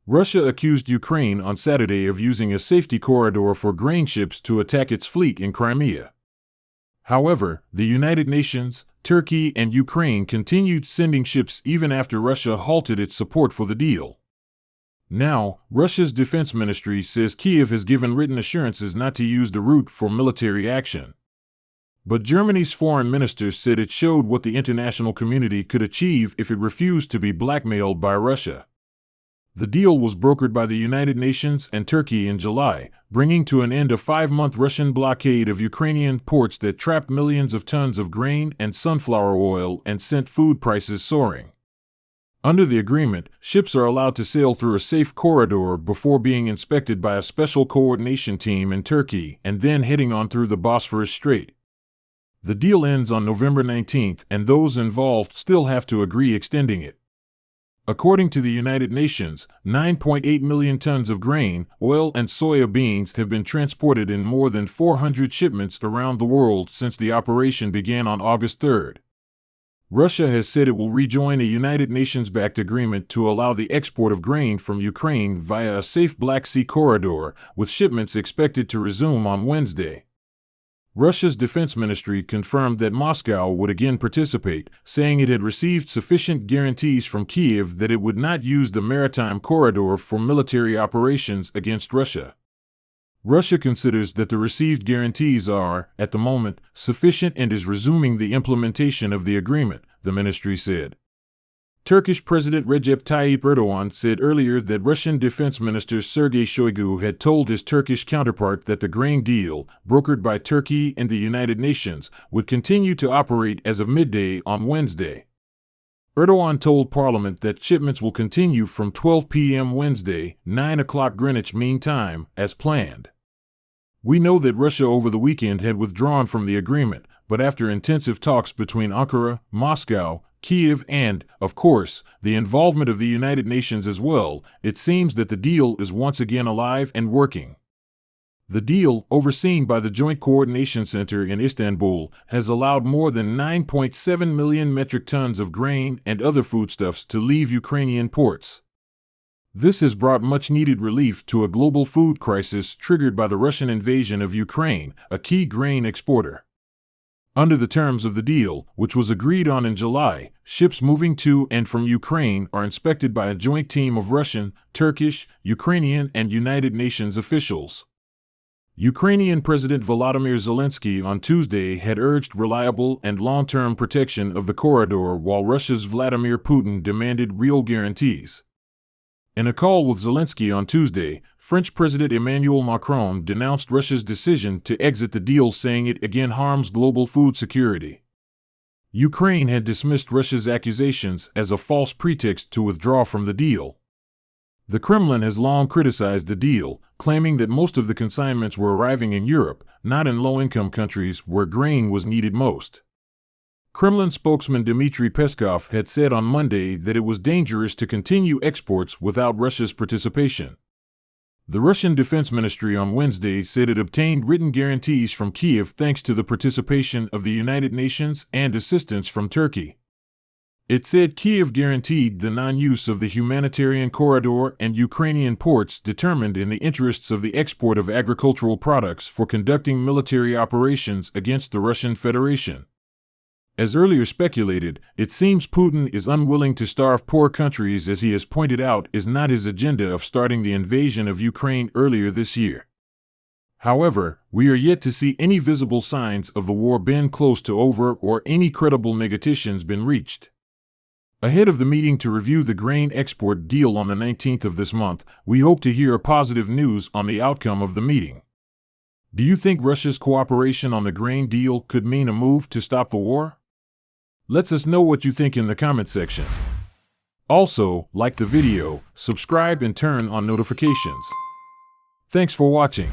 Russia accused Ukraine on Saturday of using a safety corridor for grain ships to attack its fleet in Crimea. However, the United Nations, Turkey, and Ukraine continued sending ships even after Russia halted its support for the deal. Now, Russia's defense ministry says Kyiv has given written assurances not to use the route for military action. But Germany's foreign minister said it showed what the international community could achieve if it refused to be blackmailed by Russia. The deal was brokered by the United Nations and Turkey in July, bringing to an end a 5-month Russian blockade of Ukrainian ports that trapped millions of tons of grain and sunflower oil and sent food prices soaring. Under the agreement, ships are allowed to sail through a safe corridor before being inspected by a special coordination team in Turkey and then heading on through the Bosphorous Strait. The deal ends on November 19th, and those involved still have to agree extending it. According to the United Nations, 9.8 million tons of grain, oil, and soya beans have been transported in more than 400 shipments around the world since the operation began on August 3rd. Russia has said it will rejoin a United Nations-backed agreement to allow the export of grain from Ukraine via a safe Black Sea corridor, with shipments expected to resume on Wednesday. Russia's defense ministry confirmed that Moscow would again participate, saying it had received sufficient guarantees from Kyiv that it would not use the maritime corridor for military operations against Russia. Russia considers that the received guarantees are, at the moment, sufficient and is resuming the implementation of the agreement, the ministry said. Turkish President Recep Tayyip Erdogan said earlier that Russian Defense Minister Sergei Shoigu had told his Turkish counterpart that the grain deal, brokered by Turkey and the United Nations, would continue to operate as of midday on Wednesday. Erdogan told Parliament that shipments will continue from 12 p.m. Wednesday, 9 o'clock Greenwich Mean Time, as planned. We know that Russia over the weekend had withdrawn from the agreement, but after intensive talks between Ankara, Moscow, Kyiv, and, of course, the involvement of the United Nations as well, it seems that the deal is once again alive and working. The deal, overseen by the Joint Coordination Center in Istanbul, has allowed more than 9.7 million metric tons of grain and other foodstuffs to leave Ukrainian ports. This has brought much-needed relief to a global food crisis triggered by the Russian invasion of Ukraine, a key grain exporter. Under the terms of the deal, which was agreed on in July, ships moving to and from Ukraine are inspected by a joint team of Russian, Turkish, Ukrainian, and United Nations officials. Ukrainian President Volodymyr Zelensky on Tuesday had urged reliable and long-term protection of the corridor, while Russia's Vladimir Putin demanded real guarantees. In a call with Zelensky on Tuesday, French President Emmanuel Macron denounced Russia's decision to exit the deal, saying it again harms global food security. Ukraine had dismissed Russia's accusations as a false pretext to withdraw from the deal. The Kremlin has long criticized the deal, claiming that most of the consignments were arriving in Europe, not in low-income countries where grain was needed most. Kremlin spokesman Dmitry Peskov had said on Monday that it was dangerous to continue exports without Russia's participation. The Russian Defense Ministry on Wednesday said it obtained written guarantees from Kyiv thanks to the participation of the United Nations and assistance from Turkey. It said Kyiv guaranteed the non-use of the humanitarian corridor and Ukrainian ports determined in the interests of the export of agricultural products for conducting military operations against the Russian Federation. As earlier speculated, it seems Putin is unwilling to starve poor countries, as he has pointed out is not his agenda of starting the invasion of Ukraine earlier this year. However, we are yet to see any visible signs of the war being close to over or any credible negotiations been reached. Ahead of the meeting to review the grain export deal on the 19th of this month, we hope to hear positive news on the outcome of the meeting. Do you think Russia's cooperation on the grain deal could mean a move to stop the war? Let us know what you think in the comment section. Also, like the video, subscribe and turn on notifications. Thanks for watching.